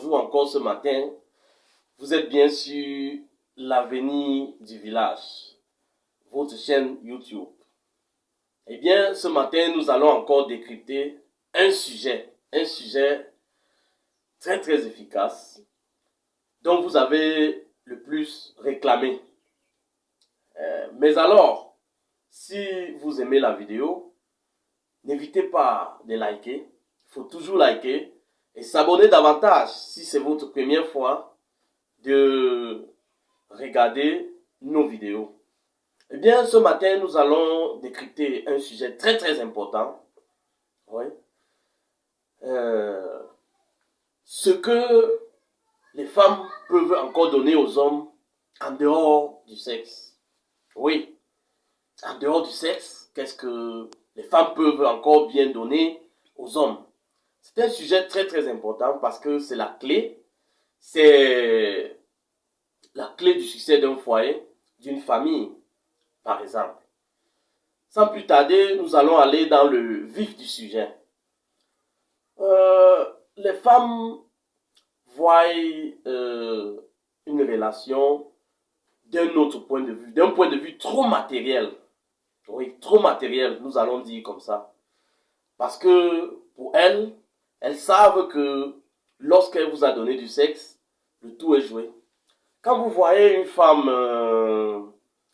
bonjour encore ce matin. Vous êtes bien sur l'avenir du village, votre chaîne YouTube. Eh bien, ce matin, nous allons encore décrypter un sujet très efficace dont vous avez le plus réclamé. Mais alors, si vous aimez la vidéo, n'hésitez pas de liker. Il faut toujours liker et s'abonner davantage si c'est votre première fois de regarder nos vidéos. Eh bien, ce matin, nous allons décrypter un sujet très important. Oui. Ce que les femmes peuvent encore donner aux hommes en dehors du sexe. Oui, en dehors du sexe, qu'est-ce que les femmes peuvent encore bien donner aux hommes? C'est un sujet très important parce que c'est la clé du succès d'un foyer, d'une famille, par exemple. Sans plus tarder, nous allons aller dans le vif du sujet. Les femmes voient une relation d'un autre point de vue, d'un point de vue trop matériel. Oui, trop matériel, nous allons dire comme ça. Parce que pour elles savent que lorsqu'elle vous a donné du sexe, le tout est joué. Quand vous voyez une femme,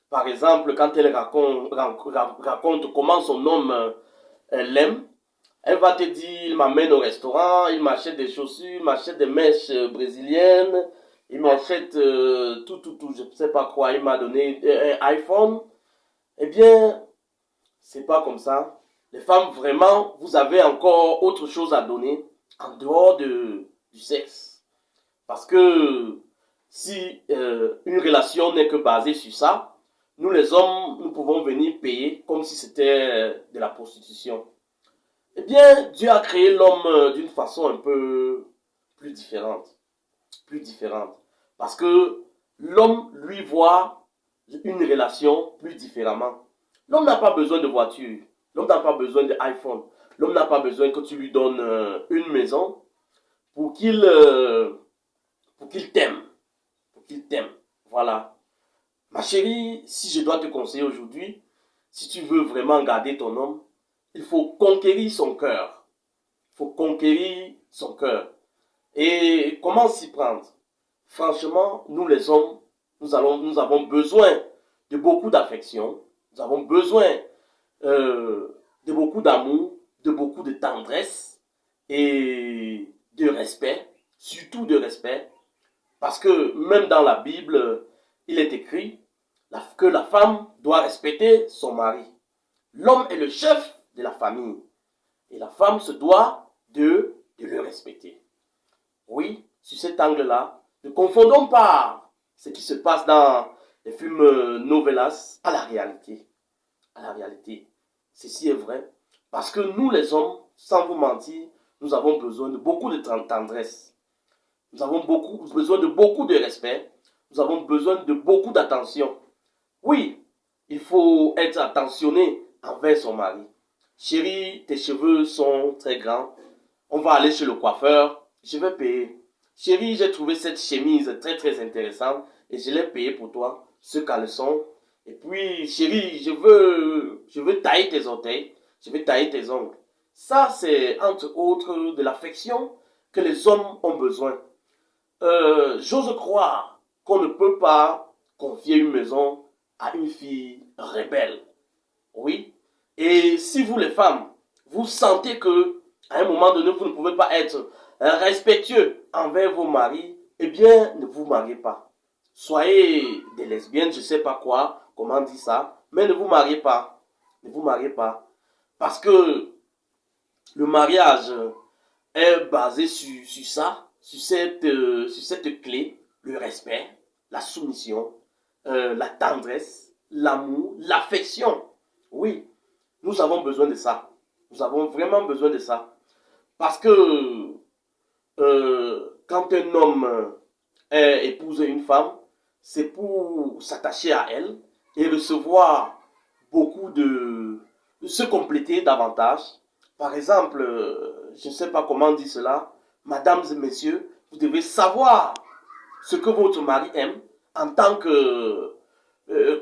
par exemple, quand elle raconte comment son homme l'aime, elle va te dire, il m'amène au restaurant, il m'achète des chaussures, il m'achète des mèches brésiliennes, il m'achète tout, je ne sais pas quoi, il m'a donné un iPhone. Eh bien, c'est pas comme ça. Les femmes, vraiment, vous avez encore autre chose à donner en dehors du sexe. Parce que si une relation n'est que basée sur ça, nous les hommes, nous pouvons venir payer comme si c'était de la prostitution. Eh bien, Dieu a créé l'homme d'une façon un peu plus différente. Parce que l'homme, lui, voit une relation plus différemment. L'homme n'a pas besoin de voiture. L'homme n'a pas besoin d'iPhone. L'homme n'a pas besoin que tu lui donnes une maison pour qu'il t'aime. Voilà. Ma chérie, si je dois te conseiller aujourd'hui, si tu veux vraiment garder ton homme, il faut conquérir son cœur. Et comment s'y prendre? Franchement, nous les hommes, nous avons besoin de beaucoup d'affection. Nous avons besoin de beaucoup d'amour, de beaucoup de tendresse et de respect, surtout de respect. Parce que même dans la Bible, il est écrit que la femme doit respecter son mari. L'homme est le chef de la famille. Et la femme se doit de le respecter. Oui, sur cet angle-là, ne confondons pas ce qui se passe dans les films novelas à la réalité. Ceci est vrai. Parce que nous les hommes, sans vous mentir, nous avons besoin de beaucoup de tendresse. Nous avons besoin de beaucoup de respect. Nous avons besoin de beaucoup d'attention. Oui, il faut être attentionné envers son mari. Chérie, tes cheveux sont très grands. On va aller chez le coiffeur. Je vais payer. Chérie, j'ai trouvé cette chemise très intéressante et je l'ai payée pour toi. Ce caleçon. Et puis, chérie, je veux tailler tes orteils. Je vais tailler tes ongles. Ça, c'est entre autres de l'affection que les hommes ont besoin. J'ose croire qu'on ne peut pas confier une maison à une fille rebelle. Oui. Et si vous les femmes, vous sentez que à un moment donné, vous ne pouvez pas être respectueux envers vos maris, eh bien, ne vous mariez pas. Soyez des lesbiennes, je ne sais pas quoi, comment on dit ça, mais ne vous mariez pas. Ne vous mariez pas. Parce que le mariage est basé sur ça, sur cette clé, le respect, la soumission, la tendresse, l'amour, l'affection. Oui, nous avons besoin de ça. Nous avons vraiment besoin de ça. Parce que quand un homme épouse une femme, c'est pour s'attacher à elle et recevoir beaucoup de se compléter davantage. Par exemple, je ne sais pas comment on dit cela, mesdames et messieurs, Vous devez savoir ce que votre mari aime en tant que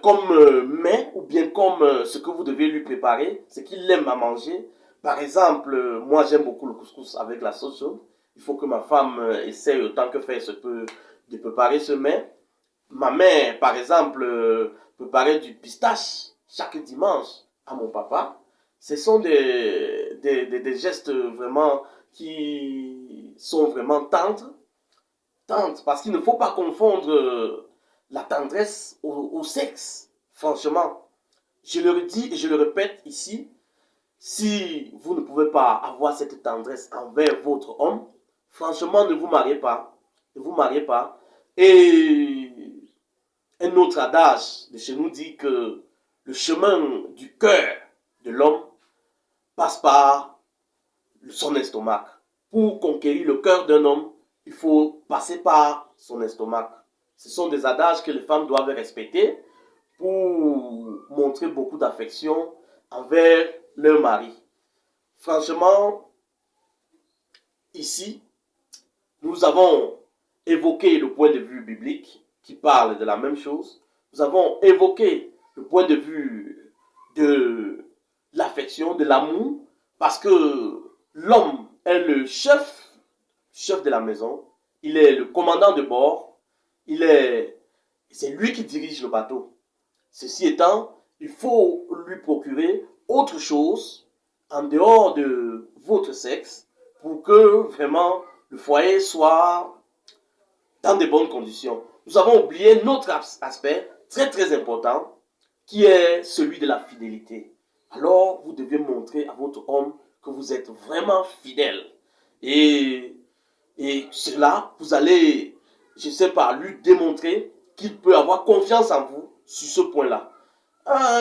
comme mets ou bien comme ce que vous devez lui préparer, ce qu'il aime à manger. Par exemple, moi j'aime beaucoup le couscous avec la sauce jaune. Il faut que ma femme essaie autant que faire se peut de préparer ce mets. Ma mère, par exemple, préparait du pistache chaque dimanche à mon papa. Ce sont des gestes vraiment qui sont vraiment tendres. Tendres, parce qu'il ne faut pas confondre la tendresse au sexe. Franchement, je le redis et je le répète ici, si vous ne pouvez pas avoir cette tendresse envers votre homme, franchement, ne vous mariez pas. Ne vous mariez pas. Et un autre adage de chez nous dit que le chemin du cœur de l'homme passe par son estomac. Pour conquérir le cœur d'un homme, il faut passer par son estomac. Ce sont des adages que les femmes doivent respecter pour montrer beaucoup d'affection envers leur mari. Franchement, ici, nous avons évoqué le point de vue biblique qui parle de la même chose. Nous avons évoqué le point de vue de l'affection, de l'amour, parce que l'homme est le chef de la maison, il est le commandant de bord, c'est lui qui dirige le bateau. Ceci étant, il faut lui procurer autre chose en dehors de votre sexe pour que vraiment le foyer soit dans de bonnes conditions. Nous avons oublié notre aspect très très important qui est celui de la fidélité. Alors, vous devez montrer à votre homme que vous êtes vraiment fidèle. Et cela, vous allez, je ne sais pas, lui démontrer qu'il peut avoir confiance en vous sur ce point-là.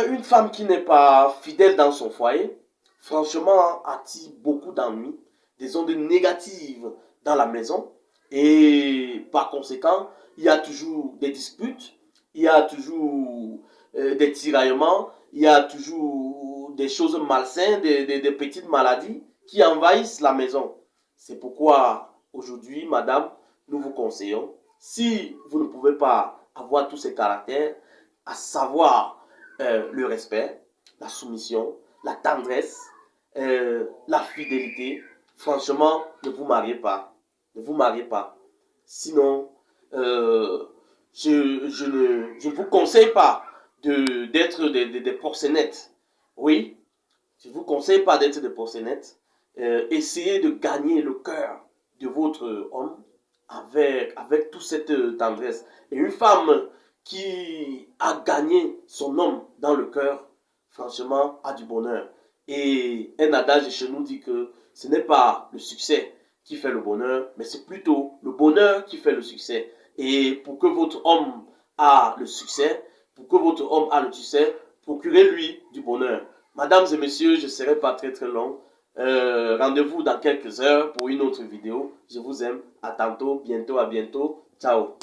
Une femme qui n'est pas fidèle dans son foyer, franchement, attire beaucoup d'ennuis, des ondes négatives dans la maison. Et par conséquent, il y a toujours des disputes, il y a toujours des tiraillements, il y a toujours des choses malsaines, des petites maladies qui envahissent la maison. C'est pourquoi aujourd'hui, madame, nous vous conseillons, si vous ne pouvez pas avoir tous ces caractères, à savoir le respect, la soumission, la tendresse, la fidélité, franchement, ne vous mariez pas. Ne vous mariez pas. Sinon, je ne vous conseille pas d'être des porcenettes. Oui, je ne vous conseille pas d'être des porcenettes. Essayez de gagner le cœur de votre homme avec toute cette tendresse. Et une femme qui a gagné son homme dans le cœur, franchement, a du bonheur. Et un adage chez nous dit que ce n'est pas le succès qui fait le bonheur, mais c'est plutôt le bonheur qui fait le succès. Et pour que votre homme a le succès, procurez-lui du bonheur. Mesdames et messieurs, je ne serai pas très très long. Rendez-vous dans quelques heures pour une autre vidéo. Je vous aime. À tantôt, bientôt, à bientôt. Ciao.